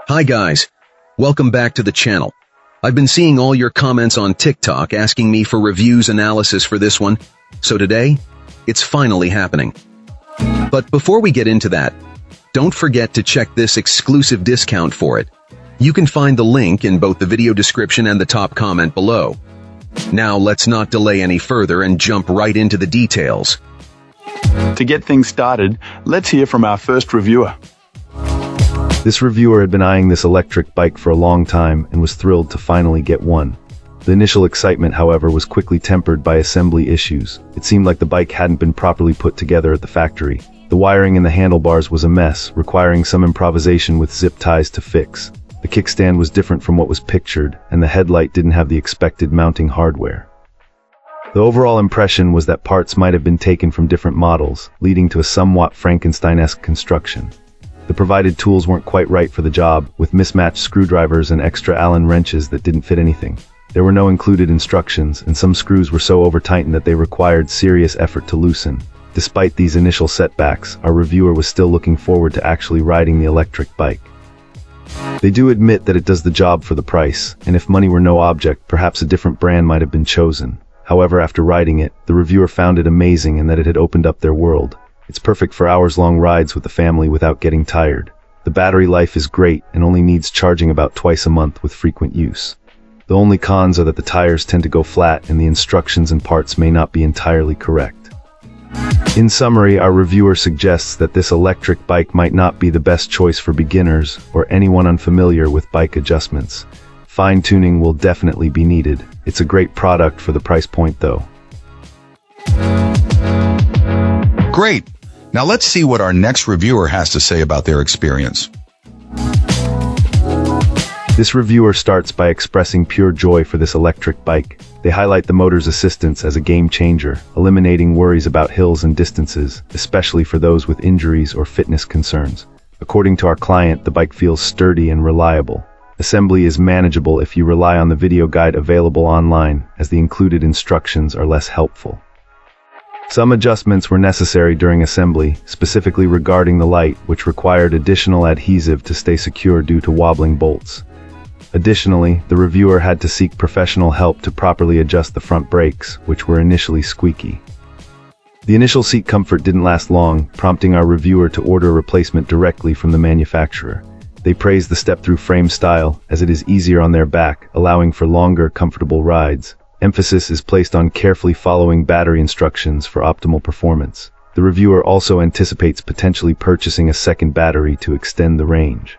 Hi guys, welcome back to the channel. I've been seeing all your comments on TikTok asking me for reviews analysis for this one, so today, it's finally happening. But before we get into that, don't forget to check this exclusive discount for it. You can find the link in both the video description and the top comment below. Now let's not delay any further and jump right into the details. To get things started, let's hear from our first reviewer. This reviewer had been eyeing this electric bike for a long time and was thrilled to finally get one. The initial excitement, however, was quickly tempered by assembly issues. It seemed like the bike hadn't been properly put together at the factory. The wiring in the handlebars was a mess, requiring some improvisation with zip ties to fix. The kickstand was different from what was pictured, and the headlight didn't have the expected mounting hardware. The overall impression was that parts might have been taken from different models, leading to a somewhat Frankenstein-esque construction. The provided tools weren't quite right for the job, with mismatched screwdrivers and extra Allen wrenches that didn't fit anything. There were no included instructions, and some screws were so over-tightened that they required serious effort to loosen. Despite these initial setbacks, our reviewer was still looking forward to actually riding the electric bike. They do admit that it does the job for the price, and if money were no object, perhaps a different brand might have been chosen. However, after riding it, the reviewer found it amazing and that it had opened up their world. It's perfect for hours-long rides with the family without getting tired. The battery life is great and only needs charging about twice a month with frequent use. The only cons are that the tires tend to go flat and the instructions and parts may not be entirely correct. In summary, our reviewer suggests that this electric bike might not be the best choice for beginners or anyone unfamiliar with bike adjustments. Fine-tuning will definitely be needed. It's a great product for the price point though. Great! Now let's see what our next reviewer has to say about their experience. This reviewer starts by expressing pure joy for this electric bike. They highlight the motor's assistance as a game changer, eliminating worries about hills and distances, especially for those with injuries or fitness concerns. According to our client, the bike feels sturdy and reliable. Assembly is manageable if you rely on the video guide available online, as the included instructions are less helpful. Some adjustments were necessary during assembly, specifically regarding the light, which required additional adhesive to stay secure due to wobbling bolts. Additionally, the reviewer had to seek professional help to properly adjust the front brakes, which were initially squeaky. The initial seat comfort didn't last long, prompting our reviewer to order a replacement directly from the manufacturer. They praised the step-thru frame style, as it is easier on their back, allowing for longer, comfortable rides. Emphasis is placed on carefully following battery instructions for optimal performance. The reviewer also anticipates potentially purchasing a second battery to extend the range.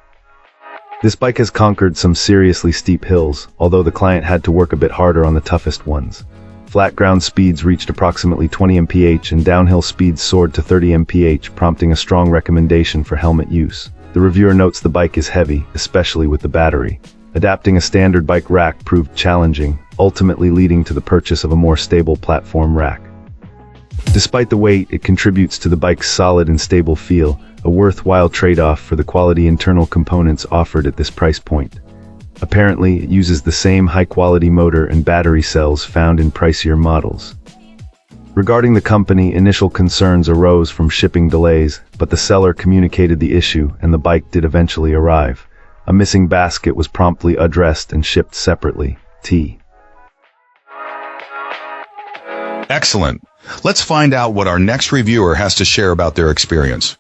This bike has conquered some seriously steep hills, although the client had to work a bit harder on the toughest ones. Flat ground speeds reached approximately 20 mph and downhill speeds soared to 30 mph, prompting a strong recommendation for helmet use. The reviewer notes the bike is heavy, especially with the battery. Adapting a standard bike rack proved challenging, ultimately leading to the purchase of a more stable platform rack. Despite the weight, it contributes to the bike's solid and stable feel, a worthwhile trade-off for the quality internal components offered at this price point. Apparently, it uses the same high-quality motor and battery cells found in pricier models. Regarding the company, initial concerns arose from shipping delays, but the seller communicated the issue and the bike did eventually arrive. A missing basket was promptly addressed and shipped separately. Excellent. Let's find out what our next reviewer has to share about their experience.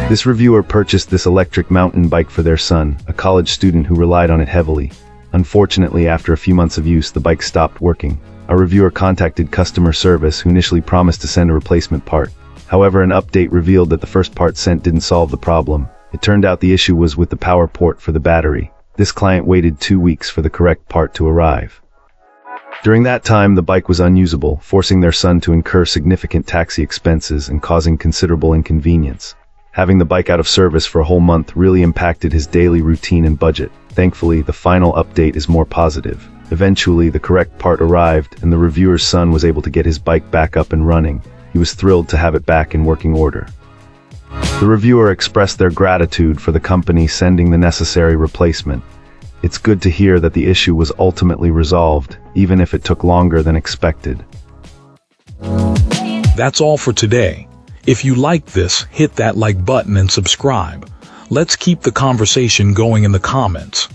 This reviewer purchased this electric mountain bike for their son, a college student who relied on it heavily. Unfortunately, after a few months of use, the bike stopped working. Our reviewer contacted customer service, who initially promised to send a replacement part. However, an update revealed that the first part sent didn't solve the problem. It turned out the issue was with the power port for the battery. This client waited 2 weeks for the correct part to arrive. During that time, the bike was unusable, forcing their son to incur significant taxi expenses and causing considerable inconvenience. Having the bike out of service for a whole month really impacted his daily routine and budget. Thankfully, the final update is more positive. Eventually, the correct part arrived, and the reviewer's son was able to get his bike back up and running. He was thrilled to have it back in working order. The reviewer expressed their gratitude for the company sending the necessary replacement. It's good to hear that the issue was ultimately resolved, even if it took longer than expected. That's all for today. If you liked this, hit that like button and subscribe. Let's keep the conversation going in the comments.